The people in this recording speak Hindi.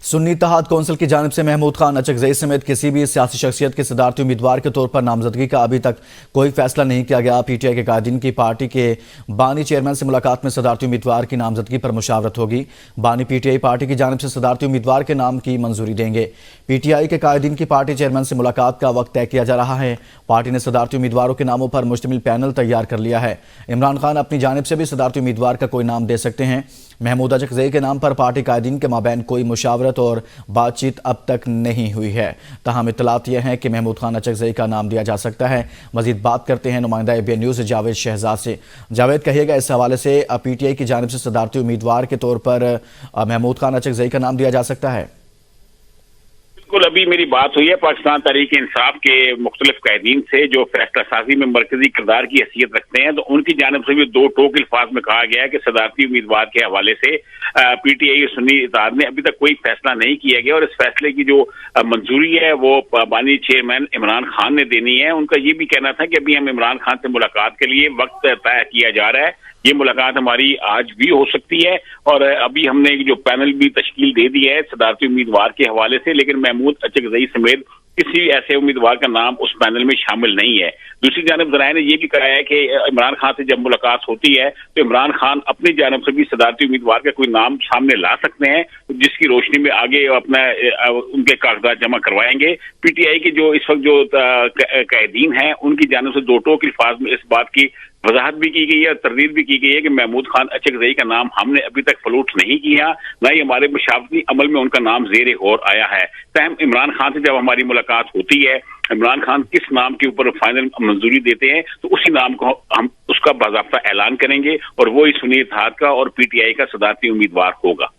सुन्नी इत्तेहाद कौंसिल की जानिब से महमूद खान अचकजई समेत किसी भी सियासी शख्सियत के सदारती उम्मीदवार के तौर पर नामजदगी का अभी तक कोई फैसला नहीं किया गया। पीटीआई के कायदीन की पार्टी के बानी चेयरमैन से मुलाकात में सदारती उम्मीदवार की नामजदगी पर मुशावरत होगी। बानी पीटीआई पार्टी की जानिब से सदारती उम्मीदवार के नाम की मंजूरी देंगे। पीटीआई के कायदीन की पार्टी चेयरमैन से मुलाकात का वक्त तय किया जा रहा है। पार्टी ने सदारती उम्मीदवारों के नामों पर मुश्तमिल पैनल तैयार कर लिया है। इमरान खान अपनी जानिब से भी सदारती उम्मीदवार का कोई नाम दे सकते हैं। महमूद अचकजई के नाम पर पार्टी कायदीन के माबैन कोई मुशावरत और बातचीत अब तक नहीं हुई है। ताहम इत्तलात यह है कि महमूद खान अचकजई का नाम दिया जा सकता है। मजीद बात करते हैं नुमाइंदा एबीएन न्यूज़ जावेद शहजाद से। जावेद, कहिएगा इस हवाले से पीटीआई की जानिब से सदारती उम्मीदवार के तौर पर महमूद खान अचकजई का नाम दिया जा सकता है? बिल्कुल, अभी मेरी बात हुई है पाकिस्तान तहरीक इंसाफ के मुख्तलिफ कायदीन से जो फैसला साजी में मरकजी किरदार की हैसियत रखते हैं, तो उनकी जानिब से भी दो टोक अल्फाज में कहा गया है कि सदारती उम्मीदवार के हवाले से पीटीआई सुन्नी इत्तेहाद ने अभी तक कोई फैसला नहीं किया गया और इस फैसले की जो मंजूरी है वो बानी चेयरमैन इमरान खान ने देनी है। उनका ये भी कहना था कि अभी हम इमरान खान से मुलाकात के लिए वक्त तय किया जा रहा है। ये मुलाकात हमारी आज भी हो सकती है और अभी हमने जो पैनल भी तश्कील दे दी है सदारती उम्मीदवार के हवाले से, लेकिन महमूद अचकजई समेत किसी ऐसे उम्मीदवार का नाम उस पैनल में शामिल नहीं है। दूसरी जानिब जराए ने यह भी कहा है कि इमरान खान से जब मुलाकात होती है तो इमरान खान अपनी जानिब से भी सदारती उम्मीदवार का कोई नाम सामने ला सकते हैं, जिसकी रोशनी में आगे अपना उनके कागजात जमा करवाएंगे। पीटीआई के जो इस वक्त जो कायदीन हैं उनकी जानिब से दो टोक अल्फाज में इस बात की वजाहत भी की गई है, तरदीद भी की गई है कि महमूद खान अचकजई का नाम हमने अभी तक फलूट नहीं किया, न ही हमारे मुशावरती अमल में उनका नाम जेर गौर आया है। तहम इमरान खान से जब हमारी मुलाकात होती है, इमरान खान किस नाम के ऊपर फाइनल मंजूरी देते हैं तो उसी नाम को हम उसका बाज़ाब्ता ऐलान करेंगे और वो ही सुन्नी इत्तेहाद का और पीटीआई का सदारती उम्मीदवार होगा।